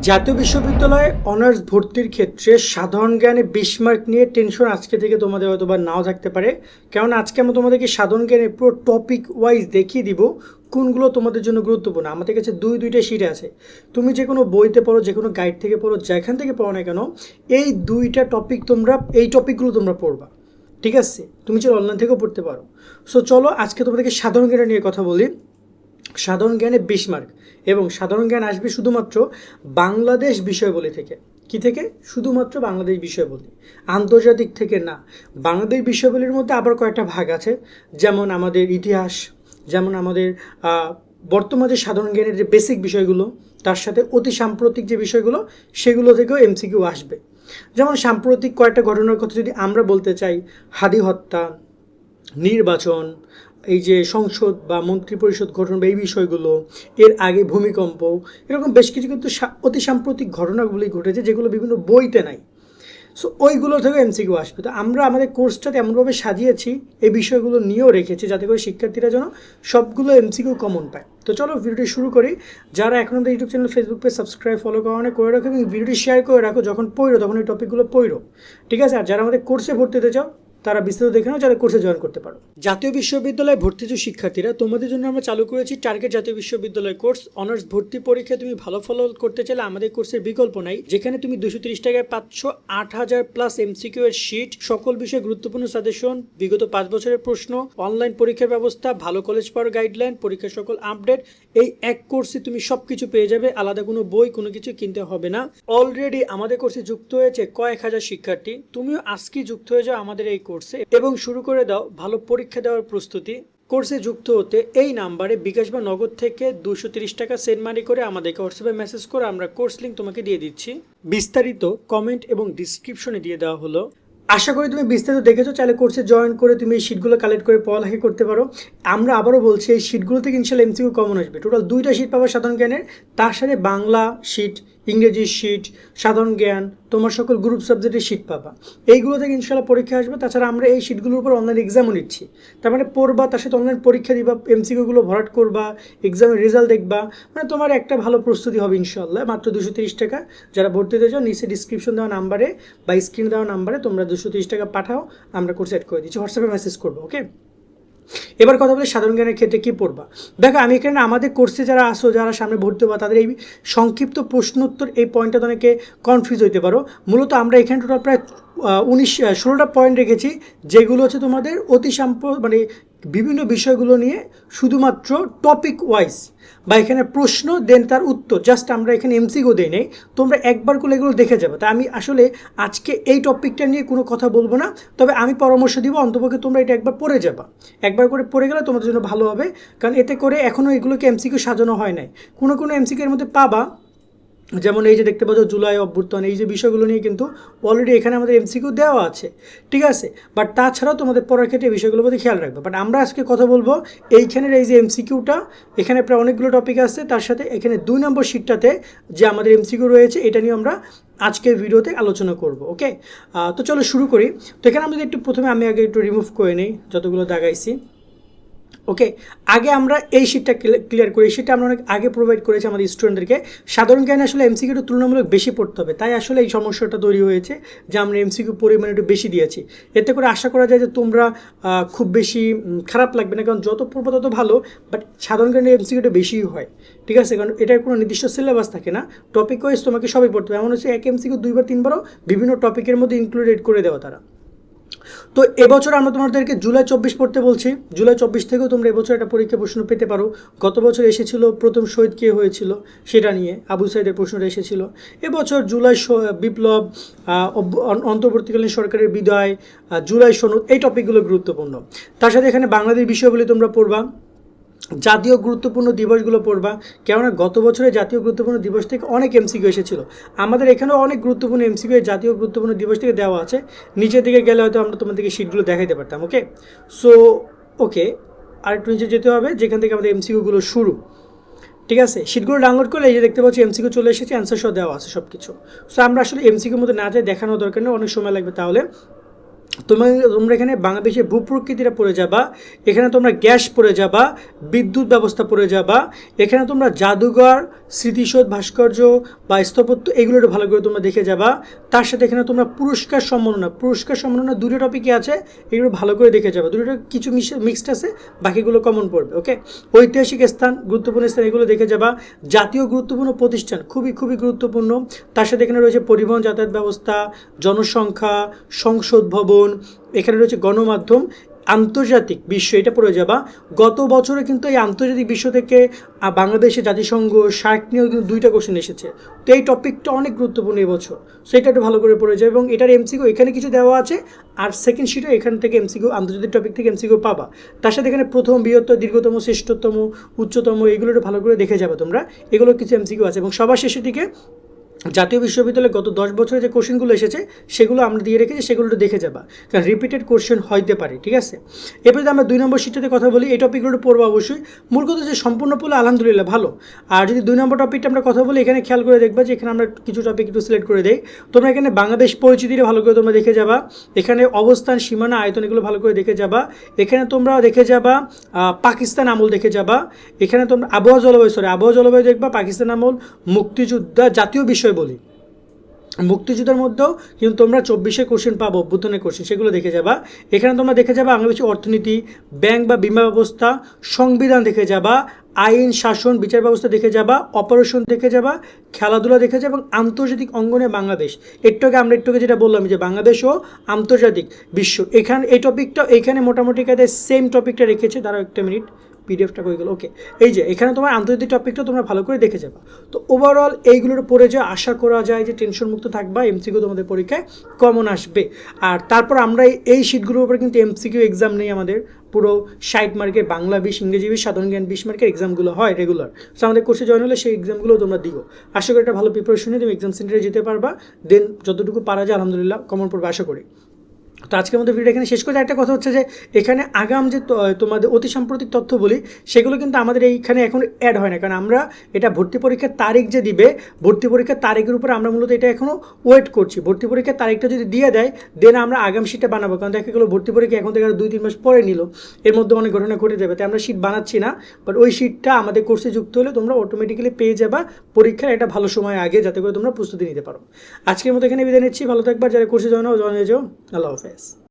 জাতীয় বিশ্ববিদ্যালয়ে অনার্স ভর্তির ক্ষেত্রে সাধারণ জ্ঞানে 20 মার্ক নিয়ে টেনশন আজকে থেকে তোমাদের হয়তো বা নাও থাকতে পারে। কারণ আজকে আমি তোমাদেরকে সাধারণ জ্ঞানের পুরো টপিক ওয়াইজ দেখিয়ে দিব কোনগুলো তোমাদের জন্য গুরুত্বপূর্ণ। আমাদের কাছে দুইটা শিট আছে, তুমি যে কোনো বইতে পড়ো, যে কোনো গাইড থেকে পড়ো, যেখান থেকে পড়ো না কেন, এই দুইটা টপিক এই টপিকগুলো তোমরা পড়বা। ঠিক আছে, তুমি যে অনলাইন থেকেও পড়তে পারো। সো চলো আজকে তোমাদেরকে সাধারণ জ্ঞান নিয়ে কথা বলি। সাধারণ জ্ঞানে 20 মার্ক এবং সাধারণ জ্ঞান আসবে শুধুমাত্র বাংলাদেশ বিষয়বলি থেকে। কি থেকে? শুধুমাত্র বাংলাদেশ বিষয়বলি, আন্তর্জাতিক থেকে না। বাংলাদেশ বিষয়বলির মধ্যে আবার কয়েকটা ভাগ আছে, যেমন আমাদের ইতিহাস, যেমন আমাদের বর্তমানে সাধারণ জ্ঞানের যে বেসিক বিষয়গুলো, তার সাথে অতি সাম্প্রতিক যে বিষয়গুলো, সেগুলো থেকেও এমসিকিউ আসবে। যেমন সাম্প্রতিক কয়েকটা ঘটনার কথা যদি আমরা বলতে চাই, হাদি হত্যা, নির্বাচন, এই যে সংসদ বা মন্ত্রিপরিষদ গঠন বা এই বিষয়গুলো, এর আগে ভূমিকম্প, এরকম বেশ কিছু কিন্তু অতি সাম্প্রতিক ঘটনাগুলি ঘটেছে যেগুলো বিভিন্ন বইতে নাই। সো ওইগুলো থেকে এমসিকিউ আসবে। তো আমরা আমাদের কোর্সটাতে এমনভাবে সাজিয়েছি, এই বিষয়গুলো নিয়েও রেখেছি যাতে করে শিক্ষার্থীরা যেন সবগুলো এমসিকিউ কমন পায়। তো চলো ভিডিওটি শুরু করি। যারা এখন আমাদের YouTube channel, Facebook page subscribe, follow করে রাখো এবং ভিডিওটি শেয়ার করে রাখো, যখন পড়ো তখন এই টপিকগুলো পড়ো। ঠিক আছে? আর যারা আমাদের কোর্সে ভর্তি হতে চাও তারা বিস্তারিত দেখে নাও, যারা কোর্সে জয়েন করতে পারো। জাতীয় বিশ্ববিদ্যালয়ে ভর্তি যে শিক্ষার্থীরা, তোমাদের জন্য আমরা চালু করেছি টার্গেট জাতীয় বিশ্ববিদ্যালয় কোর্স। অনার্স ভর্তি পরীক্ষায় তুমি ভালো ফল করতে চাইলে আমাদের কোর্সের বিকল্প নাই, যেখানে তুমি 230 টাকায় পাচ্ছ 8000 প্লাস এমসিকিউ এর শিট, সকল বিষয়ে গুরুত্বপূর্ণ সাজেশন, বিগত 5 বছরের প্রশ্ন, অনলাইন পরীক্ষার ব্যবস্থা, ভালো কলেজ পাওয়ার গাইডলাইন, পরীক্ষার সকল আপডেট। এই এক কোর্সে তুমি সবকিছু পেয়ে যাবে, আলাদা কোনো বই কোনো কিছু কিনতে হবে না। অলরেডি আমাদের কোর্সে যুক্ত হয়েছে কয়েক হাজার শিক্ষার্থী। তুমিও আজকে যুক্ত হয়ে যাও আমাদের এই কোর্সে এবং শুরু করে দাও ভালো পরীক্ষা দেওয়ার প্রস্তুতি। কোর্সে যুক্ত হতে এই নাম্বারে বিকাশ বা নগদ থেকে 230 টাকা সেন্ড মানি করে আমাদেরকে হোয়াটসঅ্যাপে মেসেজ করে আমরা কোর্স লিঙ্ক তোমাকে দিয়ে দিচ্ছি। বিস্তারিত কমেন্ট এবং ডিসক্রিপশনে দিয়ে দেওয়া হলো। আশা করি তুমি বিস্তারিত দেখেছো। চাইলে কোর্সে জয়েন করে তুমি এই শিটগুলো কালেক্ট করে পড়ালেখা করতে পারো। আমরা আবারও বলছি, এই শিটগুলো থেকে ইনশাল্লাহ এমসিকিউ কমন আসবে। টোটাল 2টা শিট পাবো সাধারণ জ্ঞানের, তার সাথে বাংলা শিট, ইংরেজি শিট, সাধারণ জ্ঞান, তোমার সকল গ্রুপ সাবজেক্টের শিট পাবা। এইগুলো থেকে ইনশাল্লাহ পরীক্ষা আসবে। তাছাড়া আমরা এই শিটগুলোর উপর অনলাইন এক্সামও নিচ্ছি। তার মানে পড়বা, তার সাথে অনলাইন পরীক্ষা দিবা, এমসিকিউগুলো ভরাট করবা, এক্সামের রেজাল্ট দেখবা, মানে তোমার একটা ভালো প্রস্তুতি হবে ইনশাল্লাহ। মাত্র 230 টাকা। যারা ভর্তি হতে চাও নিচে ডিসক্রিপশন দেওয়া নাম্বারে বা স্ক্রিনে দেওয়া নাম্বারে তোমরা 230 টাকা পাঠাও, আমরা কোর্স অ্যাড করে দিচ্ছি, হোয়াটসঅ্যাপে মেসেজ করবো। ওকে, এবার কথা বলি সাধারণ জ্ঞানের ক্ষেত্রে কী পড়বা। দেখো, আমি এখানে আমাদের কোর্সে যারা আসো, যারা সামনে ভর্তি হবা, তাদের এই সংক্ষিপ্ত প্রশ্নোত্তর এই পয়েন্টটা অনেকে কনফিউজ হইতে পারো। মূলত আমরা এখানে টোটাল প্রায় 16টা পয়েন্ট রেখেছি, যেগুলো হচ্ছে তোমাদের মানে বিভিন্ন বিষয়গুলো নিয়ে শুধুমাত্র টপিক ওয়াইজ বা এখানে প্রশ্ন দেন তার উত্তর, জাস্ট আমরা এখানে এমসিকিউ দেই নেই। তোমরা একবার করে এগুলো দেখে যাবে। তাই আমি আসলে আজকে এই টপিকটা নিয়ে কোনো কথা বলবো না, তবে আমি পরামর্শ দিব অন্তপক্ষে তোমরা এটা একবার পড়ে যাবা। একবার করে পড়ে গেলে তোমাদের জন্য ভালো হবে, কারণ এতে করে এখনও এগুলোকে এমসিকিউ সাজানো হয় নাই। কোনো এমসিকিউ এর মধ্যে পাবা, যেমন এই যে দেখতে পাচ্ছ জুলাই অভ্যুত্থান, এই যে বিষয়গুলো নিয়ে কিন্তু অলরেডি এখানে আমাদের এমসিকিউ দেওয়া আছে। ঠিক আছে, বাট তাছাড়াও তোমাদের পড়ার ক্ষেত্রে বিষয়গুলোর প্রতি খেয়াল রাখবে। বাট আমরা আজকে কথা বলবো এইখানের এই যে এমসিকিউটা, এখানে প্রায় অনেকগুলো টপিক আছে, তার সাথে এখানে 2 নম্বর শিটটাতে যে আমাদের এমসিকিউ রয়েছে, এটা নিয়ে আমরা আজকের ভিডিওতে আলোচনা করব। ওকে, তো চলো শুরু করি। তো এখানে আমরা একটু প্রথমে আমি আগে একটু রিমুভ করে নিই যতগুলো দাগাইছি। ওকে, আগে আমরা এই শিটটা ক্লিয়ার করি। এই শিটটা আমরা অনেক আগে প্রোভাইড করেছি আমাদের স্টুডেন্টদেরকে। সাধারণ জ্ঞানে আসলে এমসিকিউটা তুলনামূলক বেশি পড়তে হবে, তাই আসলে এই সমস্যাটা তৈরি হয়েছে যে আমরা এমসিকিউ পরিমাণ একটু বেশি দিয়েছি। এতে করে আশা করা যায় যে তোমরা খুব বেশি খারাপ লাগবে না, কারণ যত পড়বো তত ভালো। বাট সাধারণ জ্ঞানে এমসিকিউটা বেশিই হয়। ঠিক আছে, কারণ এটার কোনো নির্দিষ্ট সিলেবাস থাকে না, টপিক ওয়াইজ তোমাকে সবই পড়তে হবে। এমন হচ্ছে এক এমসিকিউ 2বার 3বারও বিভিন্ন টপিকের মধ্যে ইনক্লুডেড করে দেওয়া তারা। তো এবছর আমরা তোমাদেরকে জুলাই 24 পড়তে বলছি। জুলাই 24 থেকেও তোমরা এবছর একটা পরীক্ষা প্রশ্ন পেতে পারো। গত বছর এসেছিল প্রথম শহীদ কে হয়েছিল সেটা নিয়ে, আবু সাইদের প্রশ্নটা এসেছিল। এবছর জুলাই বিপ্লব, অন্তর্বর্তীকালীন সরকারের বিদায়, জুলাই সনদ, এই টপিকগুলো গুরুত্বপূর্ণ। তার সাথে এখানে বাংলাদেশ বিষয়গুলি তোমরা পড়বা, জাতীয় গুরুত্বপূর্ণ দিবসগুলো পড়বা, কেননা গত বছরে জাতীয় গুরুত্বপূর্ণ দিবস থেকে অনেক এমসিকিউ এসেছিল। আমাদের এখানেও অনেক গুরুত্বপূর্ণ এমসিকিউ জাতীয় গুরুত্বপূর্ণ দিবস থেকে দেওয়া আছে। নিচের দিকে গেলে হয়তো আমরা তোমাদেরকে শিটগুলো দেখাইতে পারতাম। ওকে, সো ওকে, আর একটু নিচে যেতে হবে, যেখান থেকে আমাদের এমসিকিউগুলো শুরু। ঠিক আছে, শিটগুলো ডাউনলোড করলে এই যে দেখতে পাচ্ছি এমসিকিউ চলে এসেছে, অ্যান্সার সহ দেওয়া আছে সব কিছু। সো আমরা আসলে এমসিকিউর মধ্যে না যাই, দেখানোর দরকার নেই, অনেক সময় লাগবে। তাহলে তোমরা এখানে বাংলাদেশের ভূপ্রকৃতিটা পড়ে যাবা, এখানে তোমরা গ্যাস পড়ে যাবা, বিদ্যুৎ ব্যবস্থা পড়ে যাবা, এখানে তোমরা জাদুঘর, স্মৃতিসৌধ, ভাস্কর্য বা স্থাপত্য এগুলো একটু ভালো করে তোমরা দেখে যাবা। তার সাথে এখানে তোমরা পুরস্কার সম্মাননা দুটো টপিকই আছে, এগুলো ভালো করে দেখে যাবা। দুটো কিছু মিক্সড আছে, বাকিগুলো কমন পড়বে। ওকে, ঐতিহাসিক স্থান, গুরুত্বপূর্ণ স্থান এগুলো দেখে যাবা। জাতীয় গুরুত্বপূর্ণ প্রতিষ্ঠান খুবই খুবই গুরুত্বপূর্ণ। তার সাথে এখানে রয়েছে পরিবহন, যাতায়াত ব্যবস্থা, জনসংখ্যা, সংসদ ভবন, এখানে রয়েছে গণমাধ্যম, আন্তর্জাতিক বিশ্ব এটা পড়ে যাবা। গত বছরে কিন্তু এই আন্তর্জাতিক বিশ্ব থেকে বাংলাদেশে জাতিসংঘ সার্ক নিয়েও কিন্তু 2টা কোশ্চেন এসেছে। তো এই টপিকটা অনেক গুরুত্বপূর্ণ এবছর, সো এটা একটু ভালো করে পড়ে যায়। এবং এটার এমসিকিউ এখানে কিছু দেওয়া আছে, আর সেকেন্ড শিটে এখান থেকে এমসিকিউ, আন্তর্জাতিক টপিক থেকে এমসিকিউ পাবা। তার সাথে এখানে প্রথম, বৃহত্তর, দীর্ঘতম, শ্রেষ্ঠতম, উচ্চতম এগুলো একটু ভালো করে দেখে যাবে তোমরা, এগুলো কিছু এমসিকিউ আছে। এবং সবার শেষের দিকে জাতীয় বিশ্ববিদ্যালয়ে গত 10 বছরে যে কোশ্চেনগুলো এসেছে সেগুলো আমরা দিয়ে রেখেছি, সেগুলো একটু দেখে যাবা, কারণ রিপিটেড কোশ্চেন হইতে পারে। ঠিক আছে, এরপরে যদি আমরা 2 নম্বর শিটটাতে কথা বলি, এই টপিকগুলো পড়বো অবশ্যই। মূল কথা যে সম্পূর্ণ পড়লে আলহামদুলিল্লাহ ভালো। আর যদি 2 নম্বর টপিকটা আমরা কথা বলি, এখানে খেয়াল করে দেখবা যে এখানে আমরা কিছু টপিক একটু সিলেক্ট করে দেই। তোমরা এখানে বাংলাদেশ পরিচিতিটা ভালো করে তোমরা দেখে যাবা, এখানে অবস্থান, সীমানা, আয়তন এগুলো ভালো করে দেখে যাবা। এখানে তোমরা দেখে যাবা পাকিস্তান আমল দেখে যাবা। এখানে তোমরা আবহাওয়া জলবায়ু দেখবা, পাকিস্তান আমল, মুক্তিযোদ্ধা, জাতীয় বিষয় বলি, মুক্তিযুদ্ধের মধ্যেও কিন্তু তোমরা 24 কোশ্চেন পাবো, অভ্যুত্থানের কোশ্চেন, সেগুলো দেখে যাবা। এখানে তোমরা দেখে যাবা বাংলাদেশের অর্থনীতি, ব্যাংক বা বিমা ব্যবস্থা, সংবিধান দেখে যাবা, আইন, শাসন, বিচার ব্যবস্থা দেখে যাবা, অপারেশন দেখে যাবা, খেলাধুলা দেখে যাবা, এবং আন্তর্জাতিক অঙ্গনে বাংলাদেশ। আমরা একটু যেটা বললাম যে বাংলাদেশ ও আন্তর্জাতিক বিশ্ব, এখানে এই টপিকটা এখানে মোটামুটি কায়দায় সেম টপিকটা রেখেছে। দাঁড়াও একটা মিনিট, পিডিএফটা হয়ে গেল। ওকে, এই যে এখানে তোমার আন্তর্জাতিক টপিকটা তোমরা ভালো করে দেখে যাবা। তো ওভারঅল এইগুলোর পড়ে যা আশা করা যায় যে টেনশন মুক্ত থাকবা, এমসিকিউ তোমাদের পরীক্ষায় কমন আসবে। আর তারপর আমরা এই শিটগুলোর উপরে কিন্তু এমসিকিউ এক্সাম নেই আমাদের, পুরো 60 মার্কের বাংলা 20, ইংরেজি 20, সাধারণ জ্ঞান 20 মার্কের এক্সামগুলো হয় রেগুলার। সো আমাদের কোর্সে জয়েন হলে সেই এক্সামগুলো তোমরা দিও। আশা করি একটা ভালো প্রিপারেশন নিয়ে তুমি এক্সাম সেন্টারে যেতে পারবা, দেন যতটুকু পারা যায় আলহামদুলিল্লাহ কমন পড়বে আশা করি। তো আজকের মধ্যে ভিডিও এখানে শেষ করে একটা কথা হচ্ছে যে এখানে আগাম যে তোমাদের অতি সাম্প্রতিক তথ্য বলি সেগুলো কিন্তু আমাদের এইখানে এখন অ্যাড হয় না, কারণ আমরা এটা ভর্তি পরীক্ষার তারিখ যে দিবে, ভর্তি পরীক্ষার তারিখের উপরে আমরা মূলত এটা এখনও ওয়েট করছি। ভর্তি পরীক্ষার তারিখটা যদি দিয়ে দেয় দেন আমরা আগাম শিটটা বানাবো, কারণ দেখা গেলো ভর্তি পরীক্ষা এখন থেকে আরও 2-3 মাস পরে নিল, এর মধ্যে অনেক ঘটনা ঘটে যাবে, তাই আমরা শিট বানাচ্ছি না। বাট ওই শিটটা আমাদের কোর্সে যুক্ত হলে তোমরা অটোমেটিক্যালি পেয়ে যাবা পরীক্ষার একটা ভালো সময় আগে, যাতে করে তোমরা প্রস্তুতি নিতে পারো। আজকের মতো এখানে বিদায় নিচ্ছি, ভালো থাকবা, যারা কোর্সে জয়েন হয়ে যাও। আল্লাহ হাফেজ।